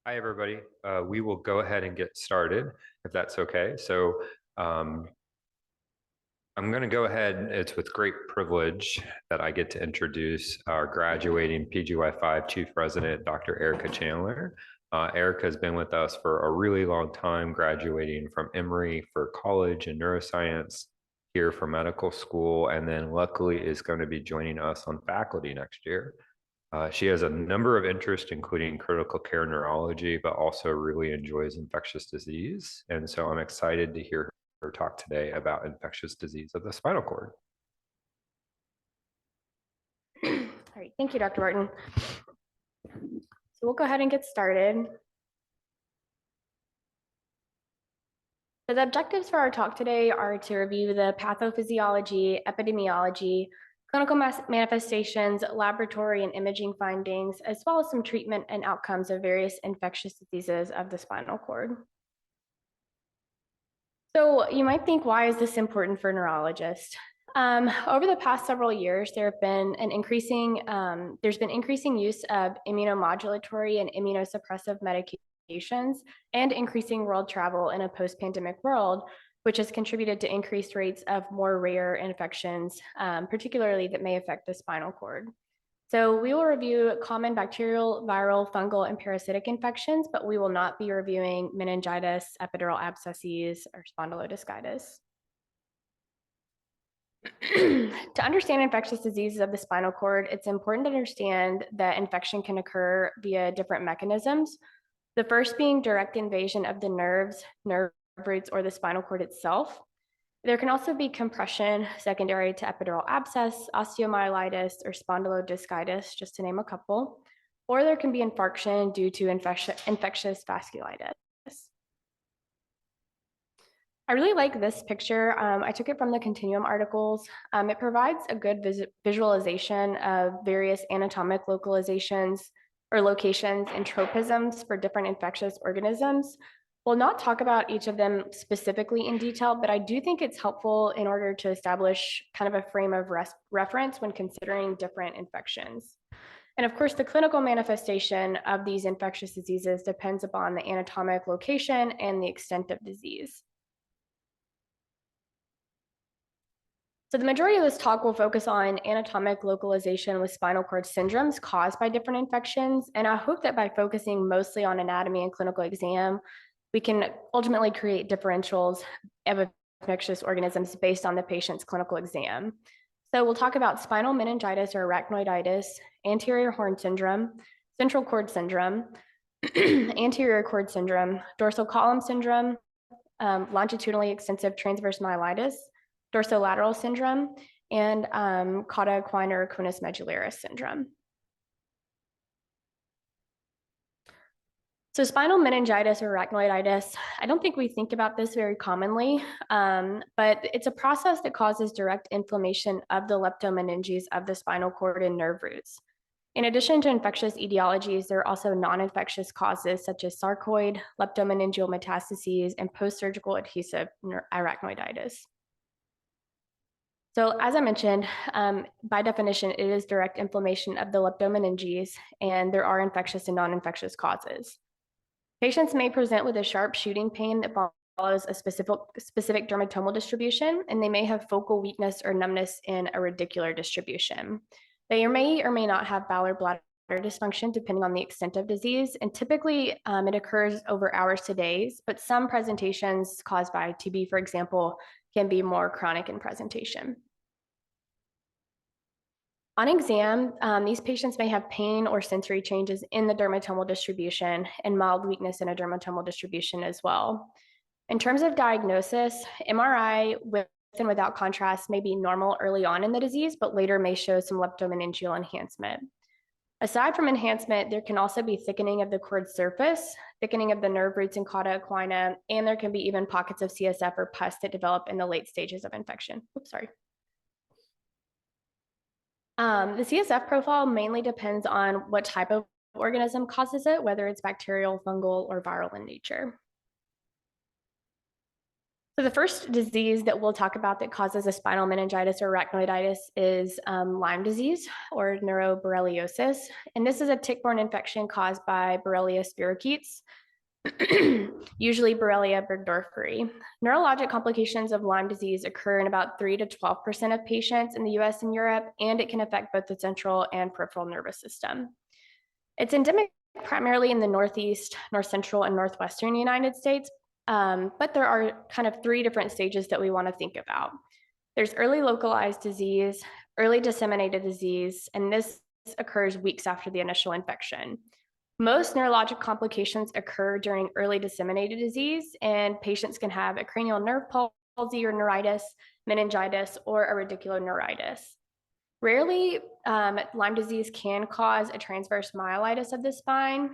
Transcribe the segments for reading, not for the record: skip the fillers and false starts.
Hi, everybody. We will go ahead and get started if that's okay. Um, I'm going to go ahead. It's with great privilege that I get to introduce our graduating PGY5 Chief Resident, Dr. Erika Chandler. Erika has been with us for a really long time, graduating from Emory for college and neuroscience, here for medical school, and then luckily is going to be joining us on faculty next year. She has a number of interests, including critical care neurology, but also really enjoys infectious disease. And so I'm excited to hear her talk today about infectious disease of the spinal cord. All right, thank you, Dr. Martin. So we'll go ahead and get started. So the objectives for our talk today are to review the pathophysiology, epidemiology, clinical manifestations, laboratory and imaging findings, as well as some treatment and outcomes of various infectious diseases of the spinal cord. So you might think, why is this important for neurologists? Over the past several years, there's been increasing use of immunomodulatory and immunosuppressive medications and increasing world travel in a post-pandemic world, which has contributed to increased rates of more rare infections, particularly that may affect the spinal cord. So we will review common bacterial, viral, fungal, and parasitic infections, but we will not be reviewing meningitis, epidural abscesses, or spondylodiscitis. To understand infectious diseases of the spinal cord, it's important to understand that infection can occur via different mechanisms. The first being direct invasion of the nerves, nerve roots, or the spinal cord itself. There can also be compression secondary to epidural abscess, osteomyelitis, or spondylodiscitis, just to name a couple. Or there can be infarction due to infectious vasculitis. I really like this picture. I took it from the Continuum articles. It provides a good visualization of various anatomic localizations or locations and tropisms for different infectious organisms. We'll not talk about each of them specifically in detail, but I do think it's helpful in order to establish kind of a frame of reference when considering different infections. And of course, the clinical manifestation of these infectious diseases depends upon the anatomic location and the extent of disease. So the majority of this talk will focus on anatomic localization with spinal cord syndromes caused by different infections. And I hope that by focusing mostly on anatomy and clinical exam, we can ultimately create differentials of infectious organisms based on the patient's clinical exam. So we'll talk about spinal meningitis or arachnoiditis, anterior horn syndrome, central cord syndrome, anterior cord syndrome, dorsal column syndrome, longitudinally extensive transverse myelitis, dorsolateral syndrome, and cauda equina or conus medullaris syndrome. So spinal meningitis or arachnoiditis, I don't think we think about this very commonly, but it's a process that causes direct inflammation of the leptomeninges of the spinal cord and nerve roots. In addition to infectious etiologies, there are also non-infectious causes such as sarcoid, leptomeningeal metastases, and post-surgical adhesive arachnoiditis. So as I mentioned, by definition, it is direct inflammation of the leptomeninges, and there are infectious and non-infectious causes. Patients may present with a sharp shooting pain that follows a specific dermatomal distribution, and they may have focal weakness or numbness in a radicular distribution. They may or may not have bowel or bladder dysfunction depending on the extent of disease, and typically it occurs over hours to days, but some presentations caused by TB, for example, can be more chronic in presentation. On exam, these patients may have pain or sensory changes in the dermatomal distribution and mild weakness in a dermatomal distribution as well. In terms of diagnosis, MRI with and without contrast may be normal early on in the disease, but later may show some leptomeningeal enhancement. Aside from enhancement, there can also be thickening of the cord surface, thickening of the nerve roots in cauda equina, and there can be even pockets of CSF or pus that develop in the late stages of infection. Oops, sorry. The CSF profile mainly depends on what type of organism causes it, whether it's bacterial, fungal, or viral in nature. So the first disease that we'll talk about that causes a spinal meningitis or arachnoiditis is Lyme disease or neuroborreliosis. And this is a tick-borne infection caused by Borrelia spirochetes, usually Borrelia burgdorferi. Neurologic complications of Lyme disease occur in about 3 to 12% of patients in the US and Europe, and it can affect both the central and peripheral nervous system. It's endemic primarily in the Northeast, North Central, and Northwestern United States, but there are kind of 3 different stages that we want to think about. There's early localized disease, early disseminated disease, and this occurs weeks after the initial infection. Most neurologic complications occur during early disseminated disease, and patients can have a cranial nerve palsy or neuritis, meningitis, or a radiculoneuritis. Rarely, Lyme disease can cause a transverse myelitis of the spine,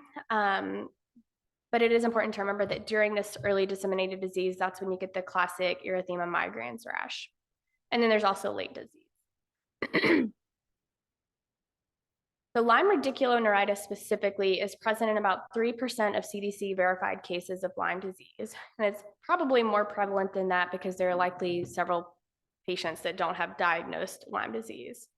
but it is important to remember that during this early disseminated disease, that's when you get the classic erythema migrans rash. And then there's also late disease. The Lyme radiculoneuritis specifically is present in about 3% of CDC verified cases of Lyme disease. And it's probably more prevalent than that because there are likely several patients that don't have diagnosed Lyme disease.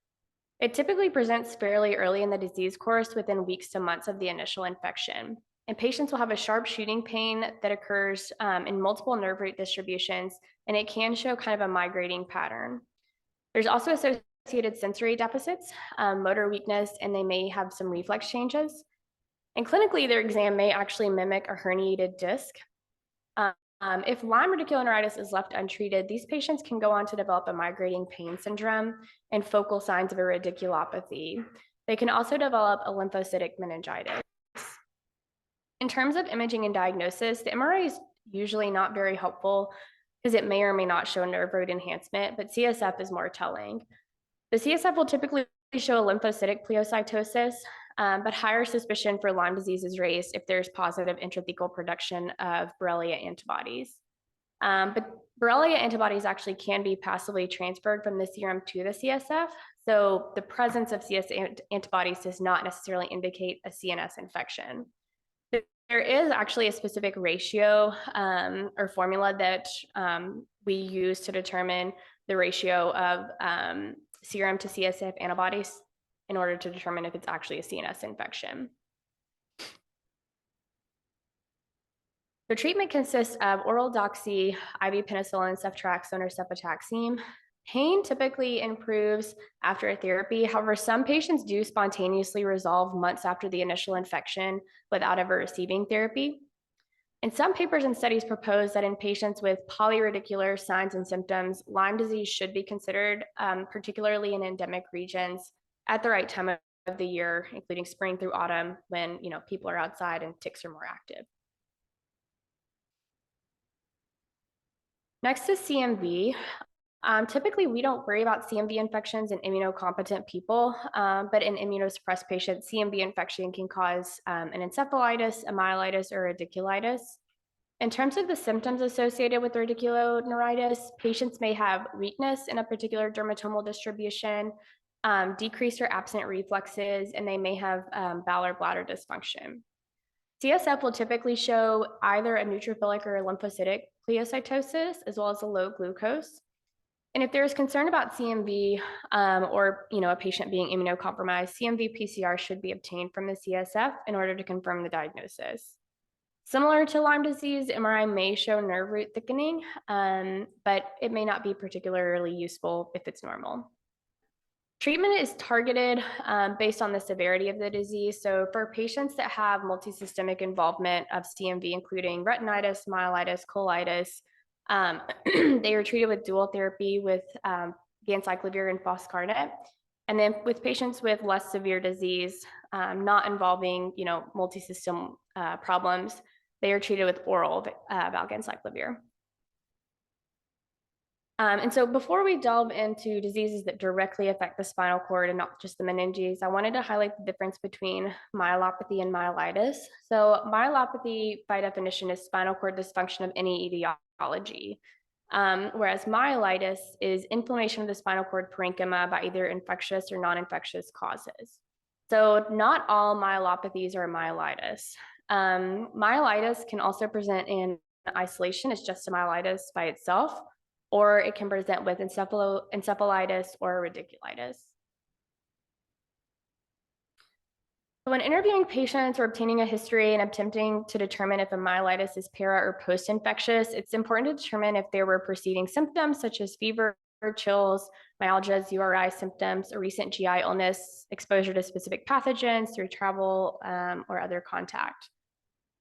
It typically presents fairly early in the disease course within weeks to months of the initial infection. And patients will have a sharp shooting pain that occurs in multiple nerve root distributions, and it can show kind of a migrating pattern. There's also associated sensory deficits, motor weakness, and they may have some reflex changes. And clinically, their exam may actually mimic a herniated disc. If Lyme radiculoneuritis is left untreated, these patients can go on to develop a migrating pain syndrome and focal signs of a radiculopathy. They can also develop a lymphocytic meningitis. In terms of imaging and diagnosis, the MRI is usually not very helpful because it may or may not show nerve root enhancement, but CSF is more telling. The CSF will typically show a lymphocytic pleocytosis, but higher suspicion for Lyme disease is raised if there's positive intrathecal production of Borrelia antibodies. But Borrelia antibodies actually can be passively transferred from the serum to the CSF. So the presence of CSF antibodies does not necessarily indicate a CNS infection. There is actually a specific ratio or formula that we use to determine the ratio of serum to CSF antibodies in order to determine if it's actually a CNS infection. The treatment consists of oral doxy, IV penicillin, ceftriaxone, or cefotaxime. Pain typically improves after a therapy. However, some patients do spontaneously resolve months after the initial infection without ever receiving therapy. And some papers and studies propose that in patients with polyradicular signs and symptoms, Lyme disease should be considered, particularly in endemic regions, at the right time of the year, including spring through autumn, when people are outside and ticks are more active. Next is CMV. Typically, we don't worry about CMV infections in immunocompetent people, but in immunosuppressed patients, CMV infection can cause an encephalitis, a myelitis, or radiculitis. In terms of the symptoms associated with radiculoneuritis, patients may have weakness in a particular dermatomal distribution, decreased or absent reflexes, and they may have bowel or bladder dysfunction. CSF will typically show either a neutrophilic or a lymphocytic pleocytosis, as well as a low glucose. And if there is concern about CMV or a patient being immunocompromised, CMV PCR should be obtained from the CSF in order to confirm the diagnosis. Similar to Lyme disease, MRI may show nerve root thickening, but it may not be particularly useful if it's normal. Treatment is targeted based on the severity of the disease. So for patients that have multisystemic involvement of CMV, including retinitis, myelitis, colitis, they are treated with dual therapy with ganciclovir and foscarnet. And then with patients with less severe disease, not involving multisystem problems, they are treated with oral valganciclovir. And so before we delve into diseases that directly affect the spinal cord and not just the meninges, I wanted to highlight the difference between myelopathy and myelitis. So myelopathy, by definition, is spinal cord dysfunction of any etiology, whereas myelitis is inflammation of the spinal cord parenchyma by either infectious or non-infectious causes. So not all myelopathies are myelitis. Myelitis can also present in isolation as just a myelitis by itself, or it can present with encephalitis or radiculitis. When interviewing patients or obtaining a history and attempting to determine if a myelitis is para or post-infectious, it's important to determine if there were preceding symptoms such as fever, chills, myalgias, URI symptoms, or recent GI illness, exposure to specific pathogens through travel or other contact.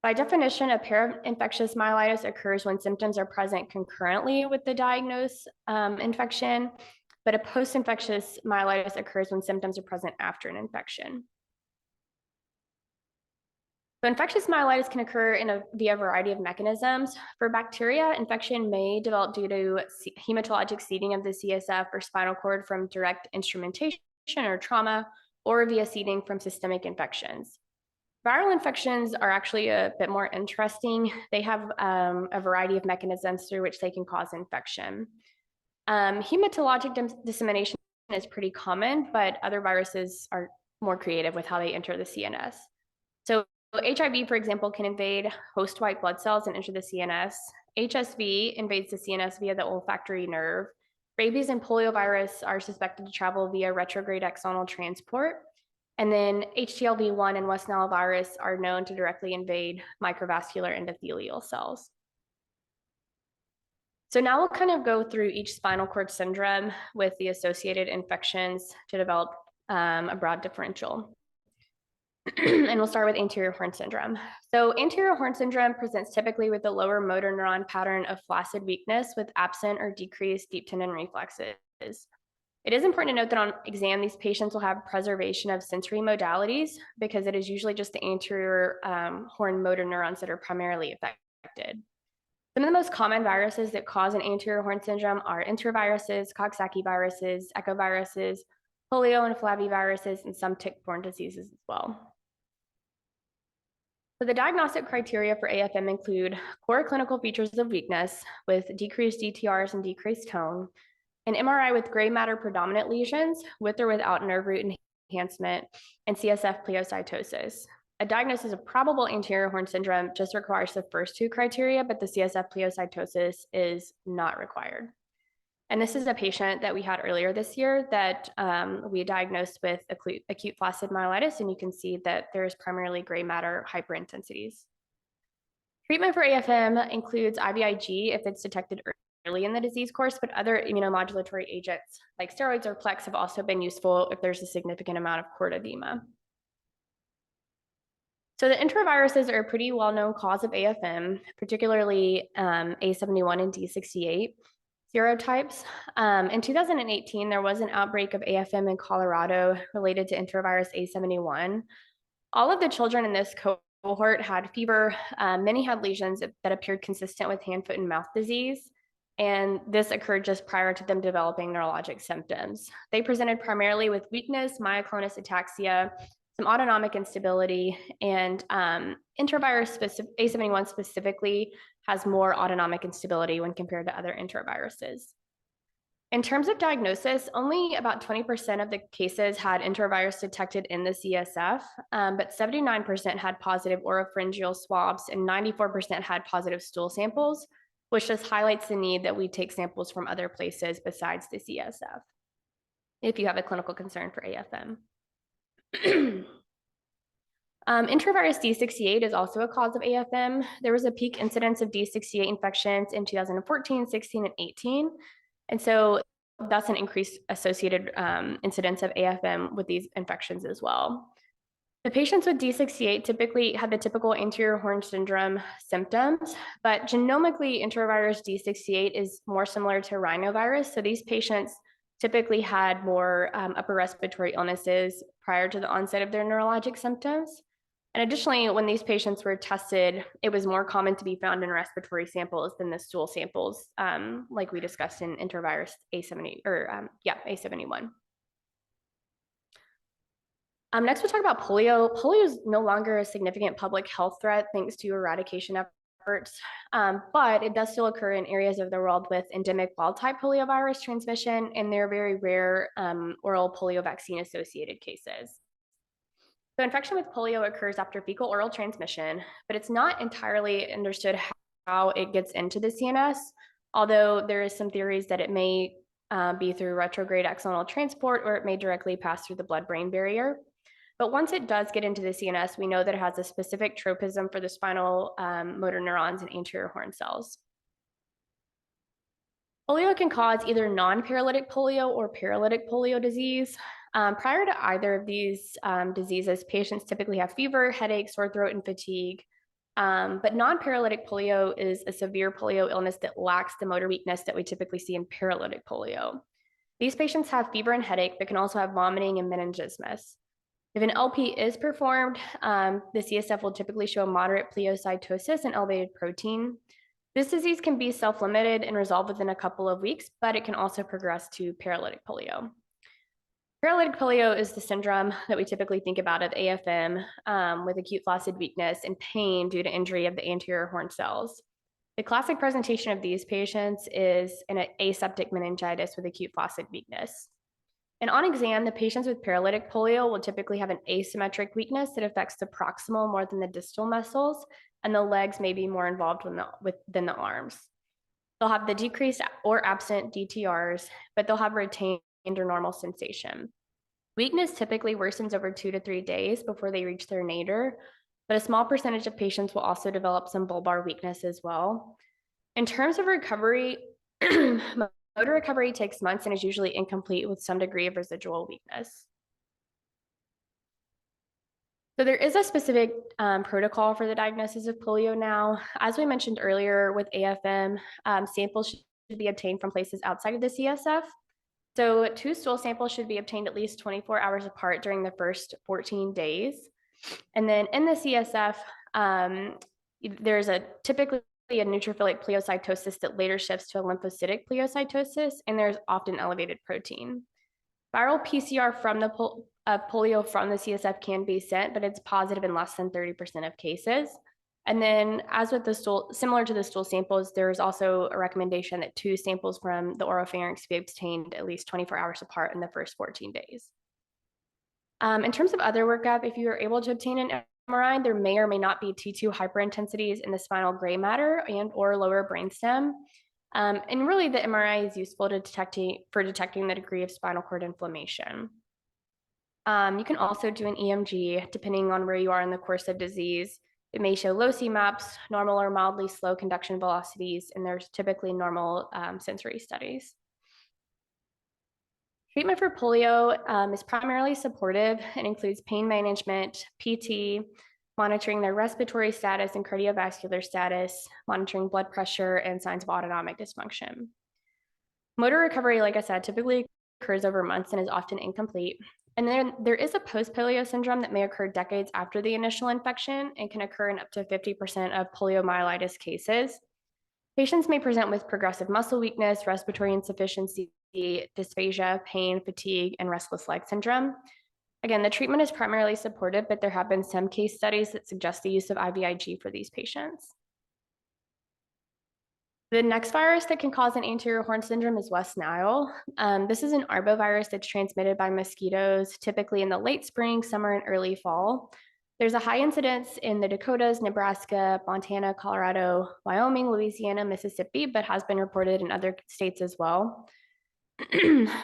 By definition, a para-infectious myelitis occurs when symptoms are present concurrently with the diagnosed infection, but a post-infectious myelitis occurs when symptoms are present after an infection. So infectious myelitis can occur via a variety of mechanisms. For bacteria, infection may develop due to hematologic seeding of the CSF or spinal cord from direct instrumentation or trauma, or via seeding from systemic infections. Viral infections are actually a bit more interesting. They have a variety of mechanisms through which they can cause infection. Hematologic dissemination is pretty common, but other viruses are more creative with how they enter the CNS. So HIV, for example, can invade host white blood cells and enter the CNS. HSV invades the CNS via the olfactory nerve. Rabies and poliovirus are suspected to travel via retrograde axonal transport. And then HTLV1 and West Nile virus are known to directly invade microvascular endothelial cells. So now we'll kind of go through each spinal cord syndrome with the associated infections to develop a broad differential. And we'll start with anterior horn syndrome. So anterior horn syndrome presents typically with the lower motor neuron pattern of flaccid weakness with absent or decreased deep tendon reflexes. It is important to note that on exam, these patients will have preservation of sensory modalities because it is usually just the anterior horn motor neurons that are primarily affected. Some of the most common viruses that cause an anterior horn syndrome are enteroviruses, Coxsackie viruses, echoviruses, polio and flaviviruses, and some tick-borne diseases as well. So the diagnostic criteria for AFM include core clinical features of weakness with decreased DTRs and decreased tone, an MRI with gray matter predominant lesions with or without nerve root enhancement, and CSF pleocytosis. A diagnosis of probable anterior horn syndrome just requires the first two criteria, but the CSF pleocytosis is not required. And this is a patient that we had earlier this year that we diagnosed with acute flaccid myelitis, and you can see that there's primarily gray matter hyperintensities. Treatment for AFM includes IVIG if it's detected early in the disease course, but other immunomodulatory agents like steroids or Plex have also been useful if there's a significant amount of cord edema. So the enteroviruses are a pretty well-known cause of AFM, particularly A71 and D68 serotypes. In 2018, there was an outbreak of AFM in Colorado related to enterovirus A71. All of the children in this cohort had fever. Many had lesions that appeared consistent with hand, foot, and mouth disease. And this occurred just prior to them developing neurologic symptoms. They presented primarily with weakness, myoclonus ataxia, some autonomic instability, and enterovirus A71 specifically has more autonomic instability when compared to other enteroviruses. In terms of diagnosis, only about 20% of the cases had enterovirus detected in the CSF, but 79% had positive oropharyngeal swabs and 94% had positive stool samples, which just highlights the need that we take samples from other places besides the CSF if you have a clinical concern for AFM. Enterovirus D68 is also a cause of AFM. There was a peak incidence of D68 infections in 2014, 16, and 18. And so that's an increased associated incidence of AFM with these infections as well. The patients with D68 typically had the typical anterior horn syndrome symptoms, but genomically enterovirus D68 is more similar to rhinovirus. So these patients typically had more upper respiratory illnesses prior to the onset of their neurologic symptoms. And additionally, when these patients were tested, it was more common to be found in respiratory samples than the stool samples, like we discussed in enterovirus A71. Next, we'll talk about polio. Polio is no longer a significant public health threat thanks to eradication efforts, but it does still occur in areas of the world with endemic wild-type poliovirus transmission, and there are very rare oral polio vaccine-associated cases. So infection with polio occurs after fecal oral transmission, but it's not entirely understood how it gets into the CNS, although there is some theories that it may be through retrograde axonal transport, or it may directly pass through the blood-brain barrier. But once it does get into the CNS, we know that it has a specific tropism for the spinal motor neurons and anterior horn cells. Polio can cause either non-paralytic polio or paralytic polio disease. Prior to either of these diseases, patients typically have fever, headache, sore throat, and fatigue. But non-paralytic polio is a severe polio illness that lacks the motor weakness that we typically see in paralytic polio. These patients have fever and headache, but can also have vomiting and meningismus. If an LP is performed, the CSF will typically show moderate pleocytosis and elevated protein. This disease can be self-limited and resolve within a couple of weeks, but it can also progress to paralytic polio. Paralytic polio is the syndrome that we typically think about at AFM with acute flaccid weakness and pain due to injury of the anterior horn cells. The classic presentation of these patients is an aseptic meningitis with acute flaccid weakness. And on exam, the patients with paralytic polio will typically have an asymmetric weakness that affects the proximal more than the distal muscles, and the legs may be more involved than the arms. They'll have the decreased or absent DTRs, but they'll have retained or normal sensation. Weakness typically worsens over 2 to 3 days before they reach their nadir, but a small percentage of patients will also develop some bulbar weakness as well. In terms of recovery, motor recovery takes months and is usually incomplete with some degree of residual weakness. So there is a specific protocol for the diagnosis of polio now. As we mentioned earlier with AFM, samples should be obtained from places outside of the CSF. So 2 stool samples should be obtained at least 24 hours apart during the first 14 days. And then in the CSF, there's typically a neutrophilic pleocytosis that later shifts to a lymphocytic pleocytosis, and there's often elevated protein. Viral PCR from the polio from the CSF can be sent, but it's positive in less than 30% of cases. And then, as with the stool, similar to the stool samples, there is also a recommendation that 2 samples from the oropharynx be obtained at least 24 hours apart in the first 14 days. In terms of other workup, if you are able to obtain an MRI, there may or may not be T2 hyperintensities in the spinal gray matter and or lower brainstem. And really, the MRI is useful for detecting the degree of spinal cord inflammation. You can also do an EMG, depending on where you are in the course of disease. It may show low Cmaps, normal or mildly slow conduction velocities, and there's typically normal sensory studies. Treatment for polio is primarily supportive and includes pain management, PT, monitoring their respiratory status and cardiovascular status, monitoring blood pressure, and signs of autonomic dysfunction. Motor recovery, like I said, typically occurs over months and is often incomplete. And then there is a post-polio syndrome that may occur decades after the initial infection and can occur in up to 50% of poliomyelitis cases. Patients may present with progressive muscle weakness, respiratory insufficiency, dysphagia, pain, fatigue, and restless leg syndrome. Again, the treatment is primarily supportive, but there have been some case studies that suggest the use of IVIG for these patients. The next virus that can cause an anterior horn syndrome is West Nile. This is an arbovirus that's transmitted by mosquitoes, typically in the late spring, summer, and early fall. There's a high incidence in the Dakotas, Nebraska, Montana, Colorado, Wyoming, Louisiana, Mississippi, but has been reported in other states as well.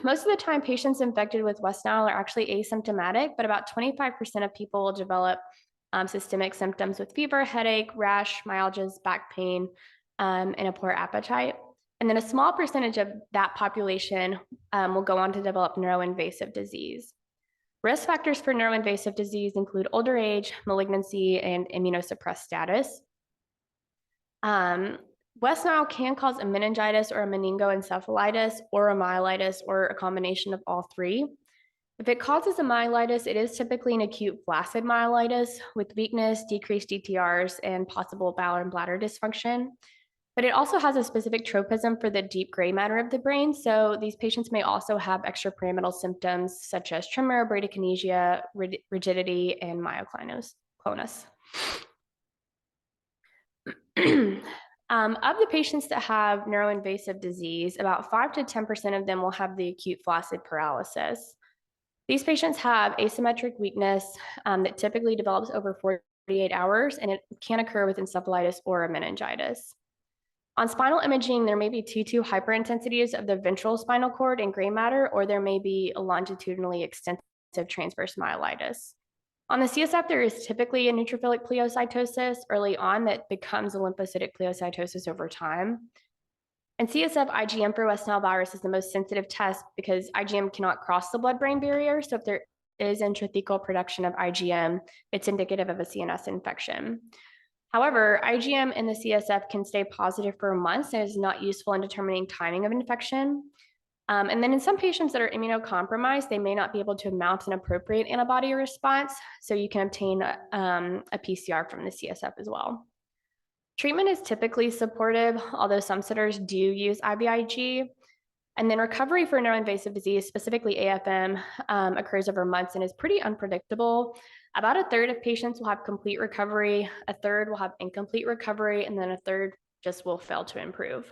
Most of the time, patients infected with West Nile are actually asymptomatic, but about 25% of people will develop systemic symptoms with fever, headache, rash, myalgias, back pain, and a poor appetite. And then a small percentage of that population will go on to develop neuroinvasive disease. Risk factors for neuroinvasive disease include older age, malignancy, and immunosuppressed status. West Nile can cause a meningitis or a meningoencephalitis or a myelitis or a combination of all 3. If it causes a myelitis, it is typically an acute flaccid myelitis with weakness, decreased DTRs, and possible bowel and bladder dysfunction. But it also has a specific tropism for the deep gray matter of the brain, so these patients may also have extrapyramidal symptoms such as tremor, bradykinesia, rigidity, and myoclonus. Of the patients that have neuroinvasive disease, about 5 to 10% of them will have the acute flaccid paralysis. These patients have asymmetric weakness that typically develops over 48 hours, and it can occur with encephalitis or a meningitis. On spinal imaging, there may be T2 hyperintensities of the ventral spinal cord and gray matter, or there may be a longitudinally extensive transverse myelitis. On the CSF, there is typically a neutrophilic pleocytosis early on that becomes a lymphocytic pleocytosis over time. And CSF IgM for West Nile virus is the most sensitive test because IgM cannot cross the blood-brain barrier. So if there is intrathecal production of IgM, it's indicative of a CNS infection. However, IgM in the CSF can stay positive for months and is not useful in determining timing of infection. And then in some patients that are immunocompromised, they may not be able to mount an appropriate antibody response. So you can obtain a PCR from the CSF as well. Treatment is typically supportive, although some centers do use IVIG. And then recovery for neuroinvasive disease, specifically AFM, occurs over months and is pretty unpredictable. About a third of patients will have complete recovery, a third will have incomplete recovery, and then a third just will fail to improve.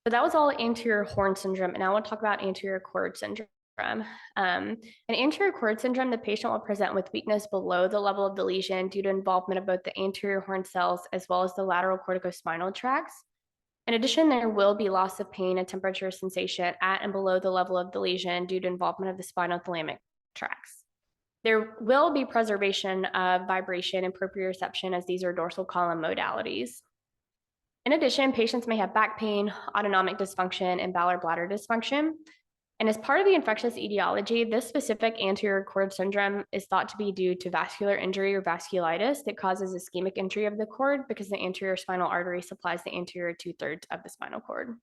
So that was all anterior horn syndrome, and now we'll talk about anterior cord syndrome. In anterior cord syndrome, the patient will present with weakness below the level of the lesion due to involvement of both the anterior horn cells as well as the lateral corticospinal tracts. In addition, there will be loss of pain and temperature sensation at and below the level of the lesion due to involvement of the spinothalamic tracts. There will be preservation of vibration and proprioception as these are dorsal column modalities. In addition, patients may have back pain, autonomic dysfunction, and bowel or bladder dysfunction. And as part of the infectious etiology, this specific anterior cord syndrome is thought to be due to vascular injury or vasculitis that causes ischemic injury of the cord because the anterior spinal artery supplies the anterior 2/3 of the spinal cord.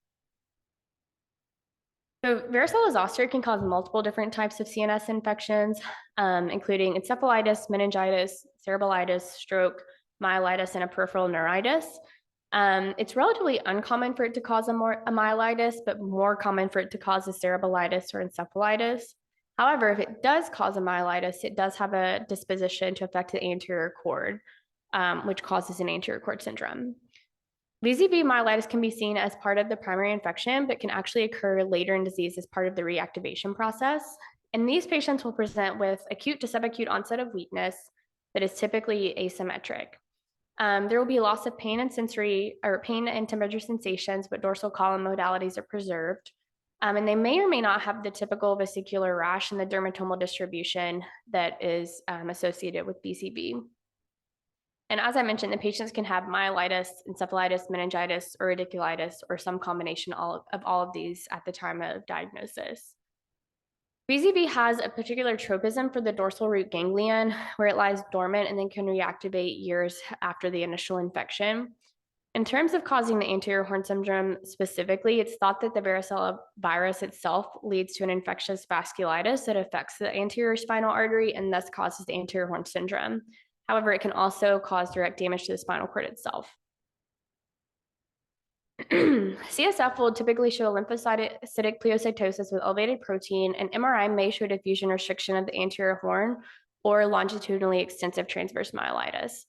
So varicella zoster can cause multiple different types of CNS infections, including encephalitis, meningitis, cereballitis, stroke, myelitis, and a peripheral neuritis. It's relatively uncommon for it to cause a myelitis, but more common for it to cause a cereballitis or encephalitis. However, if it does cause a myelitis, it does have a disposition to affect the anterior cord, which causes an anterior cord syndrome. VZV myelitis can be seen as part of the primary infection, but can actually occur later in disease as part of the reactivation process. And these patients will present with acute to subacute onset of weakness that is typically asymmetric. There will be loss of pain and sensory or pain and temperature sensations, but dorsal column modalities are preserved. And they may or may not have the typical vesicular rash and the dermatomal distribution that is associated with BCV. And as I mentioned, the patients can have myelitis, encephalitis, meningitis, or radiculitis, or some combination of all of these at the time of diagnosis. BZV has a particular tropism for the dorsal root ganglion, where it lies dormant and then can reactivate years after the initial infection. In terms of causing the anterior horn syndrome specifically, it's thought that the varicella virus itself leads to an infectious vasculitis that affects the anterior spinal artery and thus causes the anterior horn syndrome. However, it can also cause direct damage to the spinal cord itself. CSF will typically show lymphocytic pleocytosis with elevated protein, and MRI may show diffusion restriction of the anterior horn or longitudinally extensive transverse myelitis.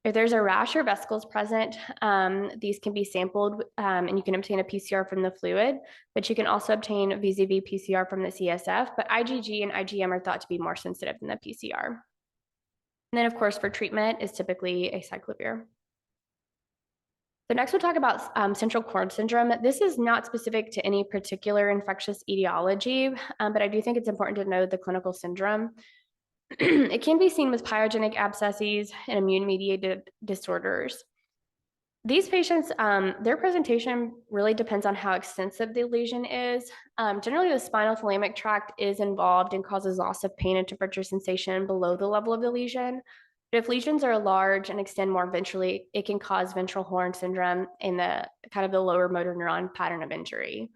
If there's a rash or vesicles present, these can be sampled and you can obtain a PCR from the fluid, but you can also obtain VZV PCR from the CSF, but IgG and IgM are thought to be more sensitive than the PCR. And then, of course, for treatment is typically acyclovir. So next we'll talk about central cord syndrome. This is not specific to any particular infectious etiology, but I do think it's important to know the clinical syndrome. It can be seen with pyogenic abscesses and immune-mediated disorders. These patients, their presentation really depends on how extensive the lesion is. Generally, the spinothalamic tract is involved and causes loss of pain and temperature sensation below the level of the lesion. But if lesions are large and extend more ventrally, it can cause ventral horn syndrome in the kind of the lower motor neuron pattern of injury.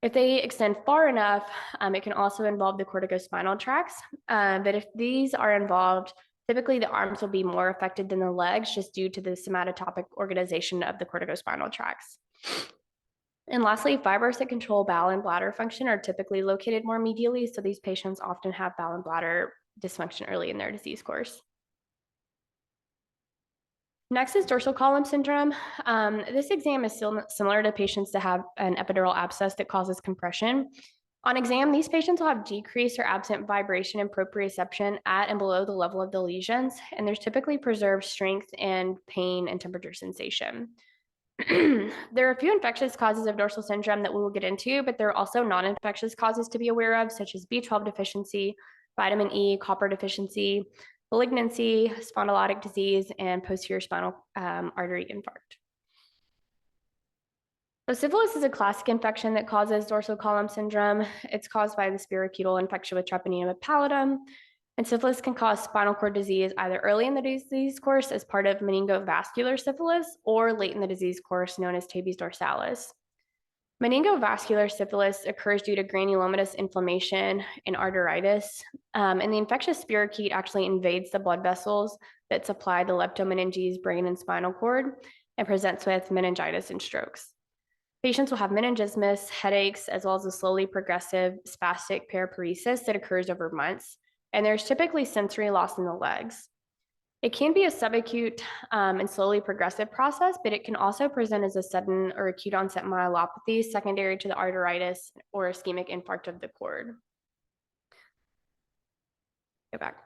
If they extend far enough, it can also involve the corticospinal tracts. But if these are involved, typically the arms will be more affected than the legs just due to the somatotopic organization of the corticospinal tracts. And lastly, fibers that control bowel and bladder function are typically located more medially, so these patients often have bowel and bladder dysfunction early in their disease course. Next is dorsal column syndrome. This exam is still similar to patients that have an epidural abscess that causes compression. On exam, these patients will have decreased or absent vibration and proprioception at and below the level of the lesions, and there's typically preserved strength and pain and temperature sensation. There are a few infectious causes of dorsal syndrome that we will get into, but there are also non-infectious causes to be aware of, such as B12 deficiency, vitamin E, copper deficiency, malignancy, spondylotic disease, and posterior spinal artery infarct. So syphilis is a classic infection that causes dorsal column syndrome. It's caused by the spirochetal infection with Treponema pallidum. And syphilis can cause spinal cord disease either early in the disease course as part of meningovascular syphilis or late in the disease course known as tabes dorsalis. Meningovascular syphilis occurs due to granulomatous inflammation and arteritis, and the infectious spirochete actually invades the blood vessels that supply the leptomeninges, brain, and spinal cord and presents with meningitis and strokes. Patients will have meningismus, headaches, as well as a slowly progressive spastic paraparesis that occurs over months, and there's typically sensory loss in the legs. It can be a subacute and slowly progressive process, but it can also present as a sudden or acute onset myelopathy secondary to the arteritis or ischemic infarct of the cord. Go back.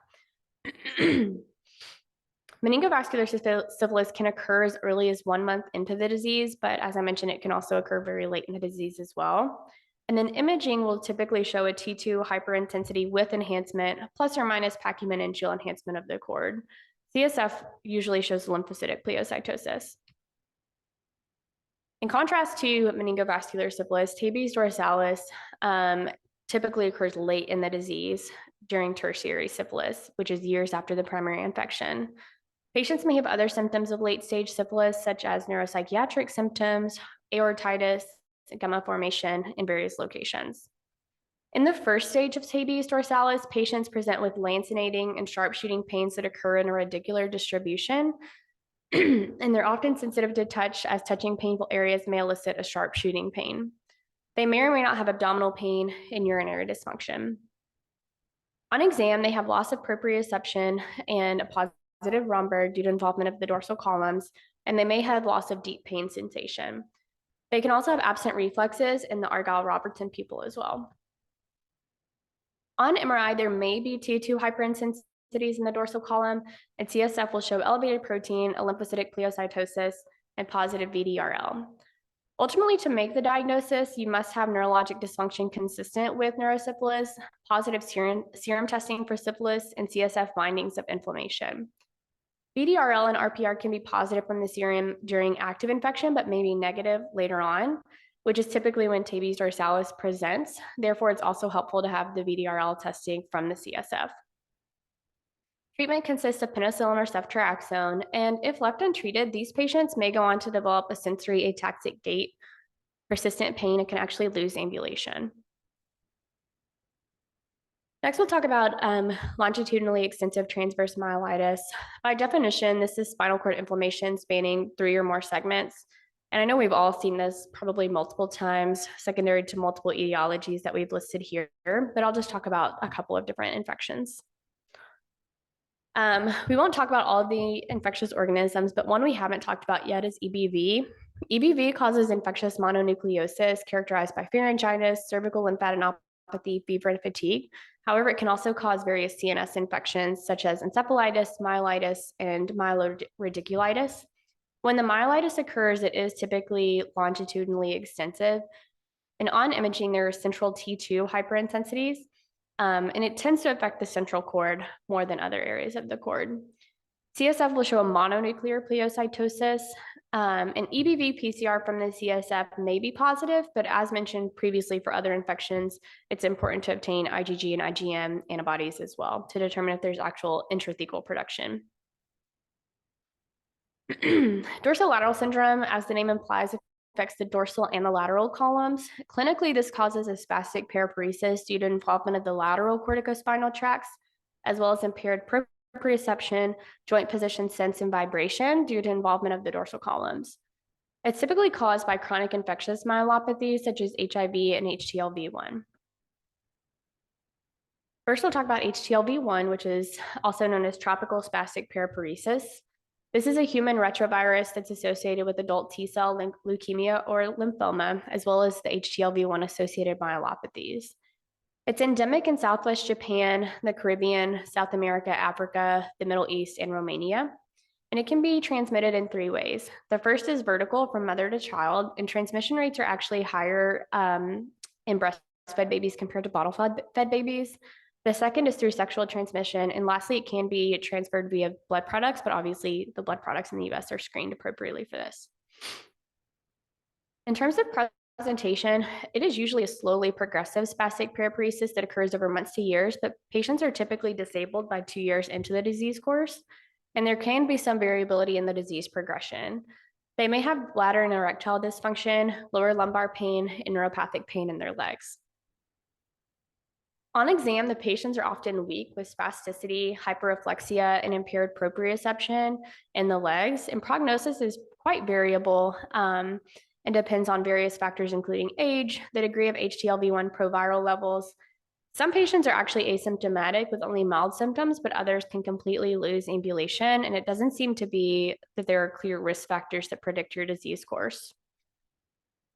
Meningovascular syphilis can occur as early as 1 month into the disease, but as I mentioned, it can also occur very late in the disease as well. And then imaging will typically show a T2 hyperintensity with enhancement, plus or minus pachymeningeal enhancement of the cord. CSF usually shows lymphocytic pleocytosis. In contrast to meningovascular syphilis, tabes dorsalis typically occurs late in the disease during tertiary syphilis, which is years after the primary infection. Patients may have other symptoms of late-stage syphilis, such as neuropsychiatric symptoms, aortitis, gamma formation in various locations. In the first stage of tabes dorsalis, patients present with lancinating and sharp-shooting pains that occur in a radicular distribution, and they're often sensitive to touch, as touching painful areas may elicit a sharp-shooting pain. They may or may not have abdominal pain and urinary dysfunction. On exam, they have loss of proprioception and a positive Romberg due to involvement of the dorsal columns, and they may have loss of deep pain sensation. They can also have absent reflexes in the Argyll-Robertson pupil as well. On MRI, there may be T2 hyperintensities in the dorsal column, and CSF will show elevated protein, a lymphocytic pleocytosis, and positive VDRL. Ultimately, to make the diagnosis, you must have neurologic dysfunction consistent with neurosyphilis, positive serum testing for syphilis, and CSF findings of inflammation. VDRL and RPR can be positive from the serum during active infection, but may be negative later on, which is typically when tabes dorsalis presents. Therefore, it's also helpful to have the VDRL testing from the CSF. Treatment consists of penicillin or ceftriaxone, and if left untreated, these patients may go on to develop a sensory ataxic gait, persistent pain, and can actually lose ambulation. Next, we'll talk about longitudinally extensive transverse myelitis. By definition, this is spinal cord inflammation spanning 3 or more segments. And I know we've all seen this probably multiple times, secondary to multiple etiologies that we've listed here, but I'll just talk about a couple of different infections. We won't talk about all of the infectious organisms, but one we haven't talked about yet is EBV. EBV causes infectious mononucleosis characterized by pharyngitis, cervical lymphadenopathy, fever, and fatigue. However, it can also cause various CNS infections such as encephalitis, myelitis, and myeloradiculitis. When the myelitis occurs, it is typically longitudinally extensive. And on imaging, there are central T2 hyperintensities, and it tends to affect the central cord more than other areas of the cord. CSF will show a mononuclear pleocytosis, and EBV PCR from the CSF may be positive, but as mentioned previously for other infections, it's important to obtain IgG and IgM antibodies as well to determine if there's actual intrathecal production. Dorsolateral syndrome, as the name implies, affects the dorsal and the lateral columns. Clinically, this causes a spastic paraparesis due to involvement of the lateral corticospinal tracts, as well as impaired proprioception, joint position sense, and vibration due to involvement of the dorsal columns. It's typically caused by chronic infectious myelopathy, such as HIV and HTLV1. First, we'll talk about HTLV1, which is also known as tropical spastic paraparesis. This is a human retrovirus that's associated with adult T-cell leukemia or lymphoma, as well as the HTLV1 associated myelopathies. It's endemic in Southwest Japan, the Caribbean, South America, Africa, the Middle East, and Romania. And it can be transmitted in 3 ways. The first is vertical from mother to child, and transmission rates are actually higher in breastfed babies compared to bottle-fed babies. The second is through sexual transmission. And lastly, it can be transferred via blood products, but obviously the blood products in the US are screened appropriately for this. In terms of presentation, it is usually a slowly progressive spastic paraparesis that occurs over months to years, but patients are typically disabled by 2 years into the disease course, and there can be some variability in the disease progression. They may have bladder and erectile dysfunction, lower lumbar pain, and neuropathic pain in their legs. On exam, the patients are often weak with spasticity, hyperreflexia, and impaired proprioception in the legs, and prognosis is quite variable and depends on various factors, including age, the degree of HTLV1 proviral levels. Some patients are actually asymptomatic with only mild symptoms, but others can completely lose ambulation, and it doesn't seem to be that there are clear risk factors that predict your disease course.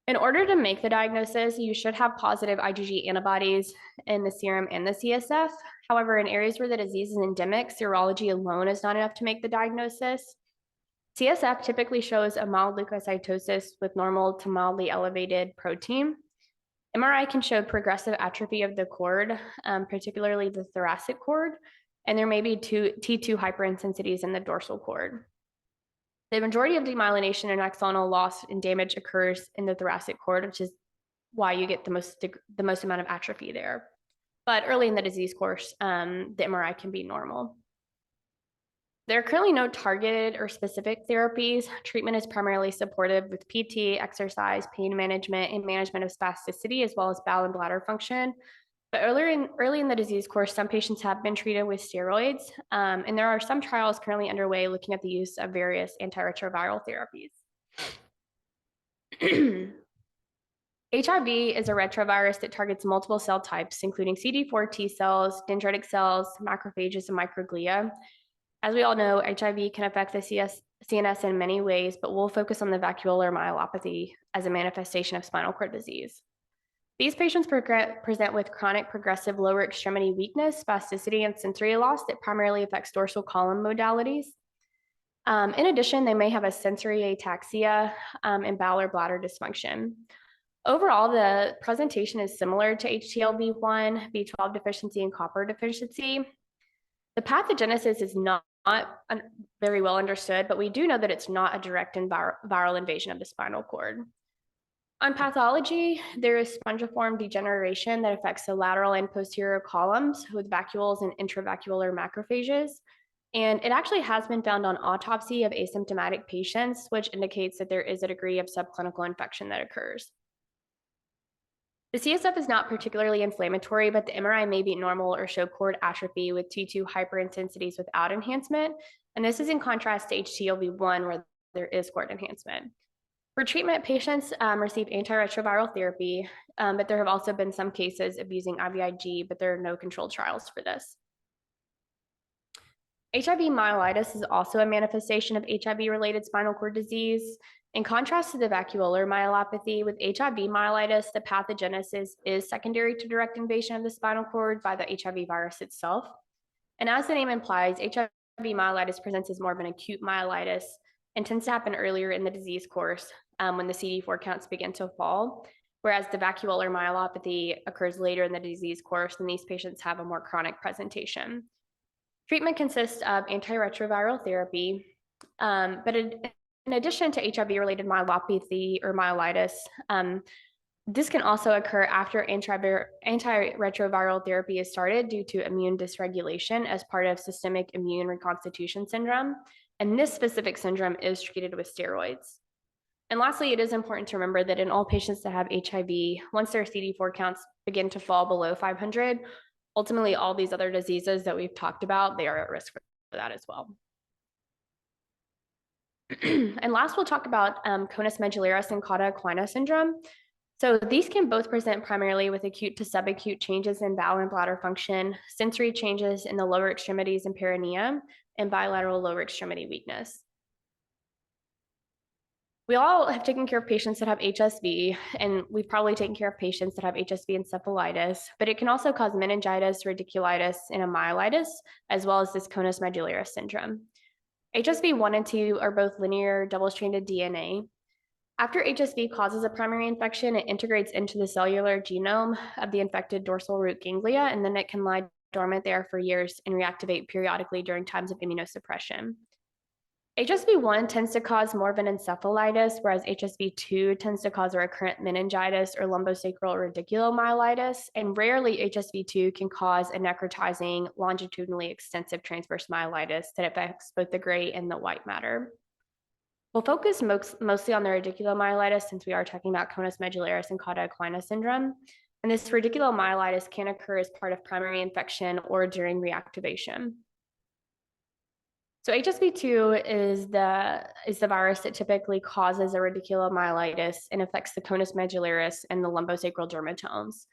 In order to make the diagnosis, you should have positive IgG antibodies in the serum and the CSF. However, in areas where the disease is endemic, serology alone is not enough to make the diagnosis. CSF typically shows a mild leukocytosis with normal to mildly elevated protein. MRI can show progressive atrophy of the cord, particularly the thoracic cord, and there may be T2 hyperintensities in the dorsal cord. The majority of demyelination and axonal loss and damage occurs in the thoracic cord, which is why you get the most amount of atrophy there. But early in the disease course, the MRI can be normal. There are currently no targeted or specific therapies. Treatment is primarily supportive with PT, exercise, pain management, and management of spasticity, as well as bowel and bladder function. But early in the disease course, some patients have been treated with steroids, and there are some trials currently underway looking at the use of various antiretroviral therapies. HIV is a retrovirus that targets multiple cell types, including CD4 T cells, dendritic cells, macrophages, and microglia. As we all know, HIV can affect the CNS in many ways, but we'll focus on the vacuolar myelopathy as a manifestation of spinal cord disease. These patients present with chronic progressive lower extremity weakness, spasticity, and sensory loss that primarily affects dorsal column modalities. In addition, they may have a sensory ataxia and bowel or bladder dysfunction. Overall, the presentation is similar to HTLV1, B12 deficiency, and copper deficiency. The pathogenesis is not very well understood, but we do know that it's not a direct viral invasion of the spinal cord. On pathology, there is spongiform degeneration that affects the lateral and posterior columns with vacuoles and intravacuolar macrophages. And it actually has been found on autopsy of asymptomatic patients, which indicates that there is a degree of subclinical infection that occurs. The CSF is not particularly inflammatory, but the MRI may be normal or show cord atrophy with T2 hyperintensities without enhancement. And this is in contrast to HTLV1, where there is cord enhancement. For treatment, patients receive antiretroviral therapy, but there have also been some cases of using IVIG, but there are no controlled trials for this. HIV myelitis is also a manifestation of HIV-related spinal cord disease. In contrast to the vacuolar myelopathy, with HIV myelitis, the pathogenesis is secondary to direct invasion of the spinal cord by the HIV virus itself. And as the name implies, HIV myelitis presents as more of an acute myelitis and tends to happen earlier in the disease course when the CD4 counts begin to fall, whereas the vacuolar myelopathy occurs later in the disease course, and these patients have a more chronic presentation. Treatment consists of antiretroviral therapy, but in addition to HIV-related myelopathy or myelitis, this can also occur after antiretroviral therapy is started due to immune dysregulation as part of systemic immune reconstitution syndrome. And this specific syndrome is treated with steroids. And lastly, it is important to remember that in all patients that have HIV, once their CD4 counts begin to fall below 500, ultimately all these other diseases that we've talked about, they are at risk for that as well. And last, we'll talk about conus medullaris and cauda equina syndrome. So these can both present primarily with acute to subacute changes in bowel and bladder function, sensory changes in the lower extremities and perineum, and bilateral lower extremity weakness. We all have taken care of patients that have HSV, and we've probably taken care of patients that have HSV encephalitis, but it can also cause meningitis, radiculitis, and a myelitis, as well as this conus medullaris syndrome. HSV 1 and 2 are both linear double-stranded DNA. After HSV causes a primary infection, it integrates into the cellular genome of the infected dorsal root ganglia, and then it can lie dormant there for years and reactivate periodically during times of immunosuppression. HSV-1 tends to cause more of an encephalitis, whereas HSV-2 tends to cause a recurrent meningitis or lumbosacral radiculomyelitis, and rarely HSV-2 can cause a necrotizing, longitudinally extensive transverse myelitis that affects both the gray and the white matter. We'll focus mostly on the radiculomyelitis since we are talking about conus medullaris and cauda equina syndrome. And this radiculomyelitis can occur as part of primary infection or during reactivation. So HSV-2 is the virus that typically causes a radiculomyelitis and affects the conus medullaris and the lumbosacral dermatomes.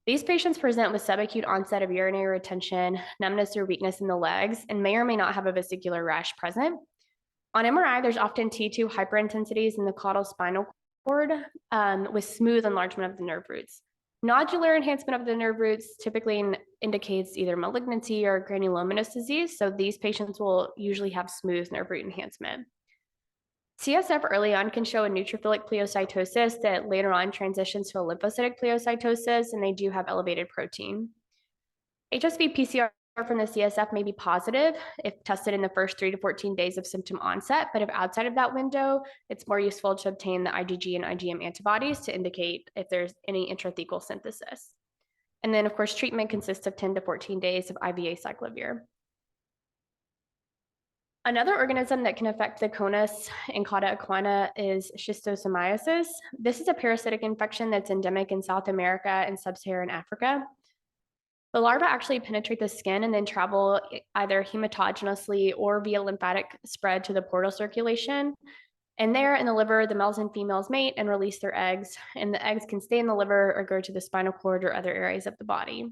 These patients present with subacute onset of urinary retention, numbness or weakness in the legs, and may or may not have a vesicular rash present. On MRI, there's often T2 hyperintensities in the caudal spinal cord with smooth enlargement of the nerve roots. Nodular enhancement of the nerve roots typically indicates either malignancy or granulomatous disease, so these patients will usually have smooth nerve root enhancement. CSF early on can show a neutrophilic pleocytosis that later on transitions to a lymphocytic pleocytosis, and they do have elevated protein. HSV PCR from the CSF may be positive if tested in the first 3 to 14 days of symptom onset, but if outside of that window, it's more useful to obtain the IgG and IgM antibodies to indicate if there's any intrathecal synthesis. And then, of course, treatment consists of 10 to 14 days of IVA cyclovir. Another organism that can affect the conus and cauda equina is schistosomiasis. This is a parasitic infection that's endemic in South America and sub-Saharan Africa. The larvae actually penetrate the skin and then travel either hematogenously or via lymphatic spread to the portal circulation. And there in the liver, the males and females mate and release their eggs, and the eggs can stay in the liver or go to the spinal cord or other areas of the body.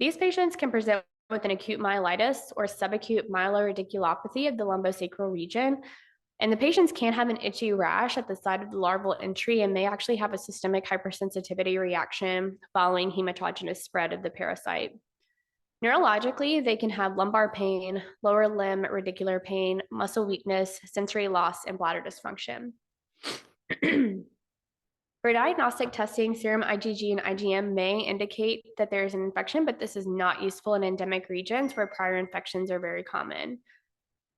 These patients can present with an acute myelitis or subacute myeloradiculopathy of the lumbosacral region. And the patients can have an itchy rash at the site of the larval entry and may actually have a systemic hypersensitivity reaction following hematogenous spread of the parasite. Neurologically, they can have lumbar pain, lower limb radicular pain, muscle weakness, sensory loss, and bladder dysfunction. For diagnostic testing, serum IgG and IgM may indicate that there is an infection, but this is not useful in endemic regions where prior infections are very common.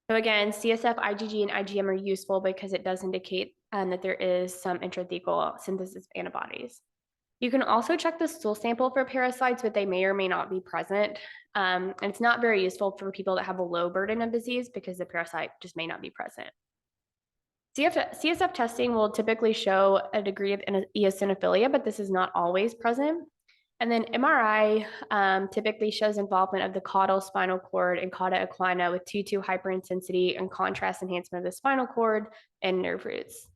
So again, CSF, IgG, and IgM are useful because it does indicate that there is some intrathecal synthesis of antibodies. You can also check the stool sample for parasites, but they may or may not be present. And it's not very useful for people that have a low burden of disease because the parasite just may not be present. CSF testing will typically show a degree of eosinophilia, but this is not always present. And then MRI typically shows involvement of the caudal spinal cord and cauda equina with T2 hyperintensity and contrast enhancement of the spinal cord and nerve roots.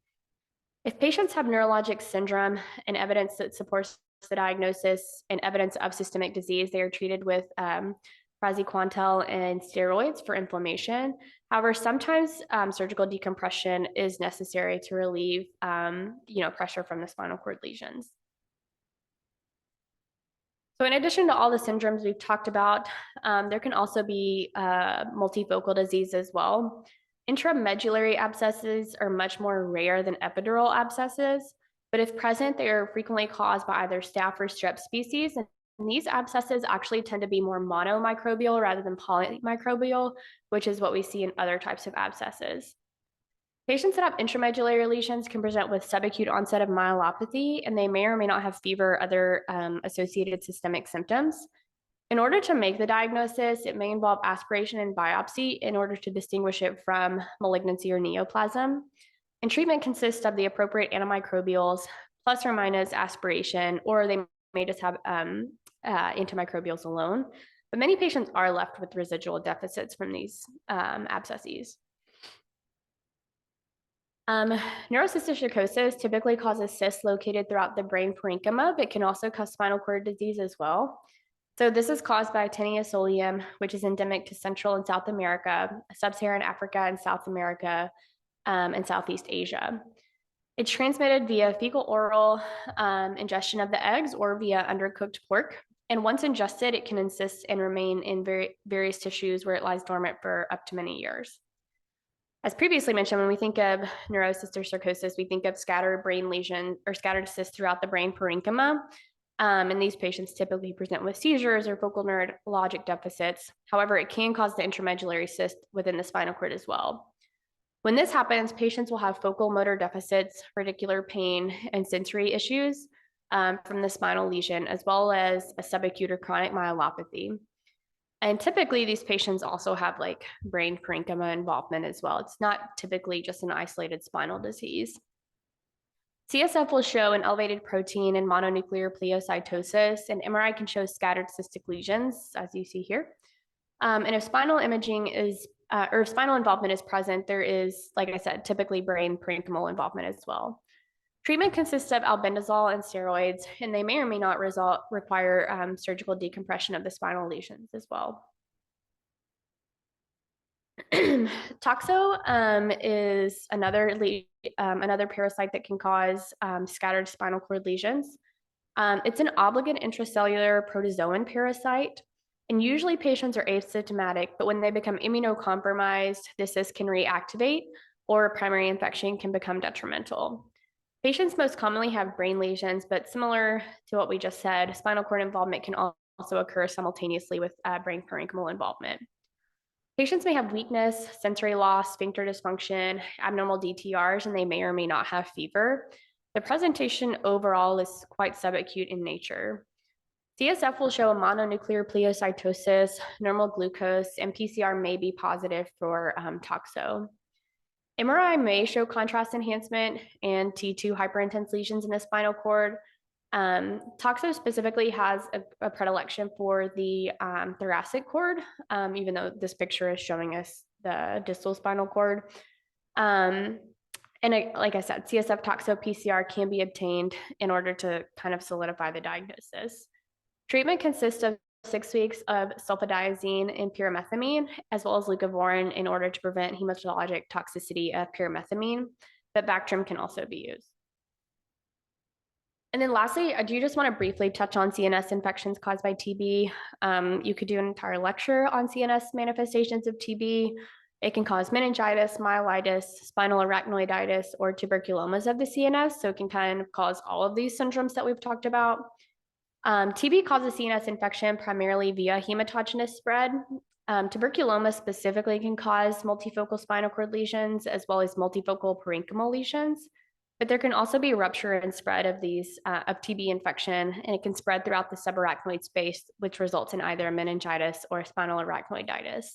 If patients have neurologic syndrome and evidence that supports the diagnosis and evidence of systemic disease, they are treated with praziquantel and steroids for inflammation. However, sometimes surgical decompression is necessary to relieve pressure from the spinal cord lesions. So in addition to all the syndromes we've talked about, there can also be multifocal disease as well. Intramedullary abscesses are much more rare than epidural abscesses, but if present, they are frequently caused by either staph or strep species. And these abscesses actually tend to be more monomicrobial rather than polymicrobial, which is what we see in other types of abscesses. Patients that have intramedullary lesions can present with subacute onset of myelopathy, and they may or may not have fever or other associated systemic symptoms. In order to make the diagnosis, it may involve aspiration and biopsy in order to distinguish it from malignancy or neoplasm. And treatment consists of the appropriate antimicrobials plus or minus aspiration, or they may just have antimicrobials alone. But many patients are left with residual deficits from these abscesses. Neurocysticercosis typically causes cysts located throughout the brain parenchyma, but can also cause spinal cord disease as well. So this is caused by Tinea solium, which is endemic to Central and South America, Sub-Saharan Africa and South America, and Southeast Asia. It's transmitted via fecal oral ingestion of the eggs or via undercooked pork. And once ingested, it can insist and remain in various tissues where it lies dormant for up to many years. As previously mentioned, when we think of neurosis or sarcosis, we think of scattered brain lesion or scattered cysts throughout the brain parenchyma. And these patients typically present with seizures or focal neurologic deficits. However, it can cause the intramedullary cyst within the spinal cord as well. When this happens, patients will have focal motor deficits, radicular pain, and sensory issues from the spinal lesion, as well as a subacute or chronic myelopathy. And typically, these patients also have like brain parenchyma involvement as well. It's not typically just an isolated spinal disease. CSF will show an elevated protein and mononuclear pleocytosis, and MRI can show scattered cystic lesions, as you see here. And if spinal imaging is, or if spinal involvement is present, there is, like I said, typically brain parenchymal involvement as well. Treatment consists of albendazole and steroids, and they may or may not require surgical decompression of the spinal lesions as well. Toxo is another parasite that can cause scattered spinal cord lesions. It's an obligate intracellular protozoan parasite, and usually patients are asymptomatic, but when they become immunocompromised, the cyst can reactivate or primary infection can become detrimental. Patients most commonly have brain lesions, but similar to what we just said, spinal cord involvement can also occur simultaneously with brain parenchymal involvement. Patients may have weakness, sensory loss, sphincter dysfunction, abnormal DTRs, and they may or may not have fever. The presentation overall is quite subacute in nature. CSF will show a mononuclear pleocytosis, normal glucose, and PCR may be positive for toxo. MRI may show contrast enhancement and T2 hyperintense lesions in the spinal cord. Toxo specifically has a predilection for the thoracic cord, even though this picture is showing us the distal spinal cord. Like I said, CSF toxo PCR can be obtained in order to kind of solidify the diagnosis. Treatment consists of 6 weeks of sulfadiazine and pyrimethamine, as well as leucovorin in order to prevent hematologic toxicity of pyrimethamine, but Bactrim can also be used. And then lastly, I do just want to briefly touch on CNS infections caused by TB. You could do an entire lecture on CNS manifestations of TB. It can cause meningitis, myelitis, spinal arachnoiditis, or tuberculomas of the CNS. So it can kind of cause all of these syndromes that we've talked about. TB causes CNS infection primarily via hematogenous spread. Tuberculoma specifically can cause multifocal spinal cord lesions as well as multifocal parenchymal lesions. But there can also be rupture and spread of these of TB infection, and it can spread throughout the subarachnoid space, which results in either meningitis or spinal arachnoiditis.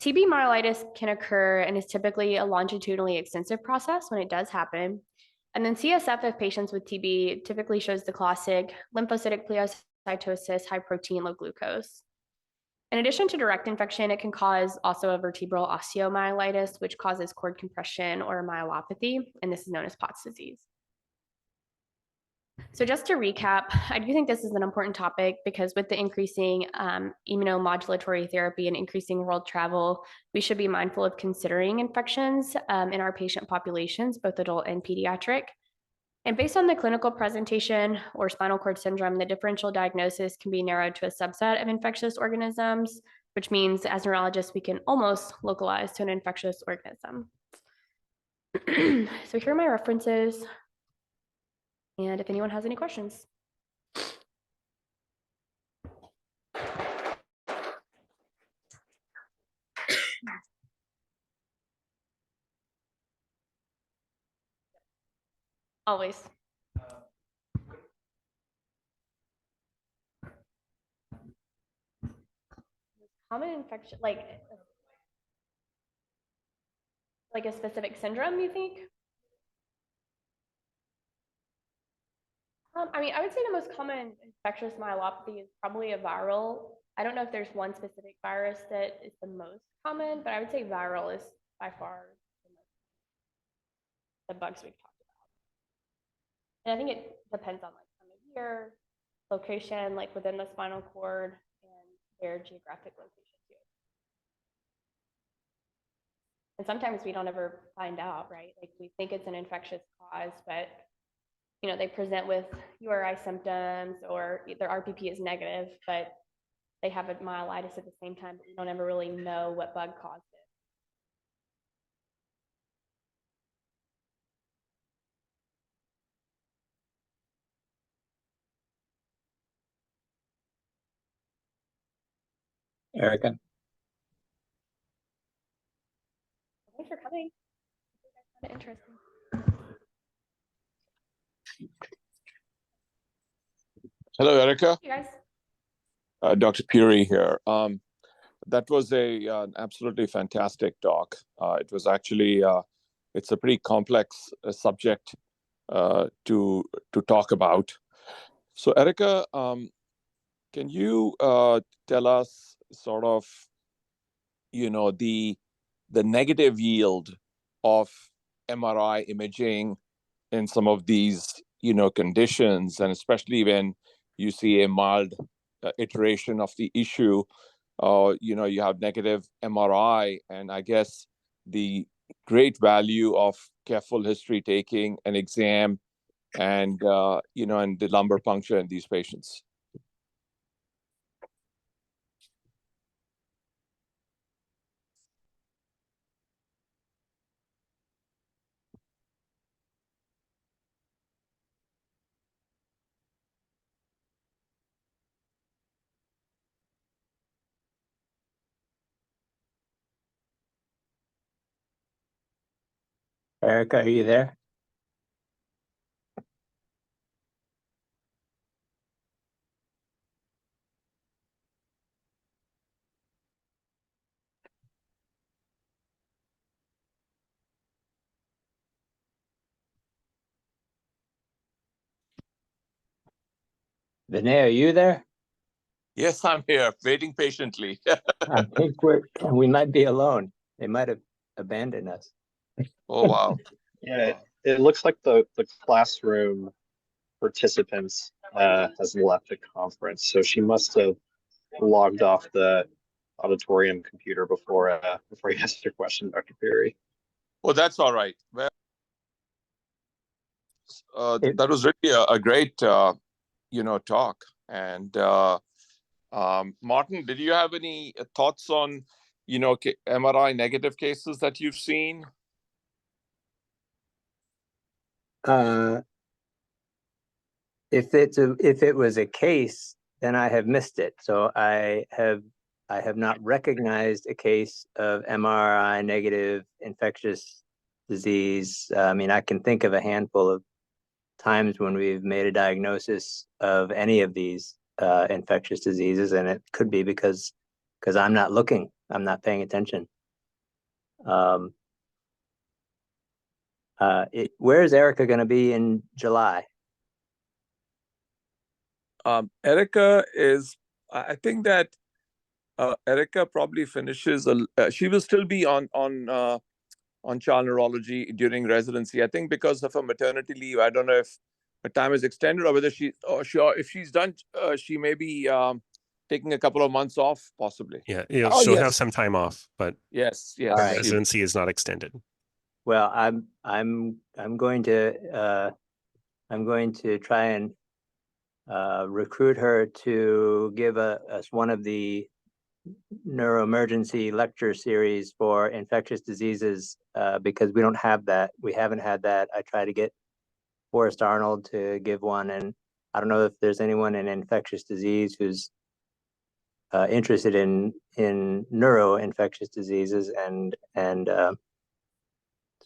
TB myelitis can occur and is typically a longitudinally extensive process when it does happen. And then CSF of patients with TB typically shows the classic lymphocytic pleocytosis, high protein, low glucose. In addition to direct infection, it can cause also a vertebral osteomyelitis, which causes cord compression or myelopathy, and this is known as Pott's disease. So just to recap, I do think this is an important topic because with the increasing immunomodulatory therapy and increasing world travel, we should be mindful of considering infections in our patient populations, both adult and pediatric. And based on the clinical presentation or spinal cord syndrome, the differential diagnosis can be narrowed to a subset of infectious organisms, which means as neurologists, we can almost localize to an infectious organism. So here are my references. And if anyone has any questions. Always. Common infection, like a specific syndrome, you think? I mean, I would say the most common infectious myelopathy is probably a viral. I don't know if there's one specific virus that is the most common, but I would say viral is by far the bugs we've talked about. And I think it depends on like time of year, location, like within the spinal cord, and their geographic location too. And sometimes we don't ever find out, right? Like we think it's an infectious cause, but they present with URI symptoms or their RPP is negative, but they have a myelitis at the same time, but we don't ever really know what bug caused it. Erika. Thanks for coming. Interesting. Hello, Erika. Hey guys. Dr. Puri here. That was an absolutely fantastic talk. It was actually, it's a pretty complex subject to talk about. So, Erika, can you tell us sort of, the negative yield of MRI imaging in some of these, conditions, and especially when you see a mild iteration of the issue, you have negative MRI, and I guess the great value of careful history taking, an exam, and and the lumbar puncture in these patients. Erika, are you there? Vinay, are you there? Yes, I'm here, waiting patiently. I think we might be alone. They might have abandoned us. Oh, wow. Yeah, it looks like the classroom participants has left the conference, so she must have logged off the auditorium computer before you asked your question, Dr. Puri. Well, that's all right. Well, that was really a great, talk. And Martin, did you have any thoughts on, MRI negative cases that you've seen? If it was a case, then I have missed it. So I have not recognized a case of MRI negative infectious disease. I mean, I can think of a handful of times when we've made a diagnosis of any of these infectious diseases, and it could be because I'm not looking, I'm not paying attention. Where is Erika going to be in July? Erika is, I think that Erika probably finishes, she will still be on child neurology during residency. I think because of her maternity leave, I don't know if her time is extended or whether if she's done, she may be taking a couple of months off, possibly. Yeah, Oh, she'll yes. have some time off, but Yes. All right. residency is not extended. Well, I'm going to try and recruit her to give us one of the neuroemergency lecture series for infectious diseases because we don't have that. We haven't had that. I try to get Forrest Arnold to give one, and I don't know if there's anyone in infectious disease who's interested in neuroinfectious diseases, and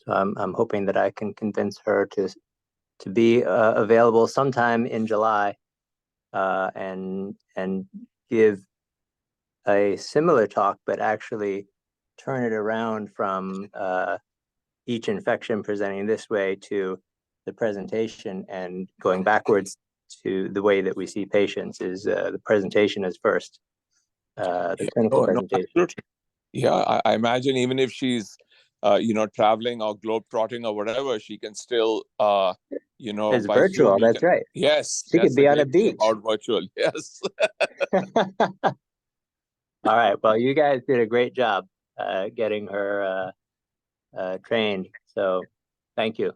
so I'm hoping that I can convince her to be available sometime in July and give a similar talk, but actually turn it around from each infection presenting this way to the presentation, and going backwards to the way that we see patients is the presentation is first, the clinical presentation. Absolutely. Yeah, I imagine even if she's, traveling or globetrotting or whatever, she can still, It's by virtual, Zoom. that's right. Yes. She could be on a great thing beach. about virtual, yes. All right, well, you guys did a great job getting her trained. So thank you.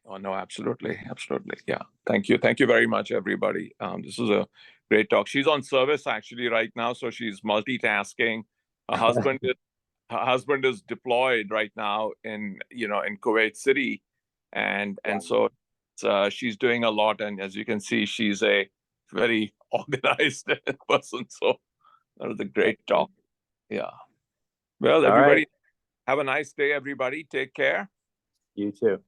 Oh, no, absolutely. Absolutely. Yeah. Thank you. Thank you very much, everybody. This is a great talk. She's on service actually right now, so she's multitasking. Her husband is deployed right now in Kuwait City, and so she's doing a lot. And as you can see, she's a very organized person. So that was a great talk. Yeah. Well, All everybody, right. have a nice day, everybody. Take care. You too.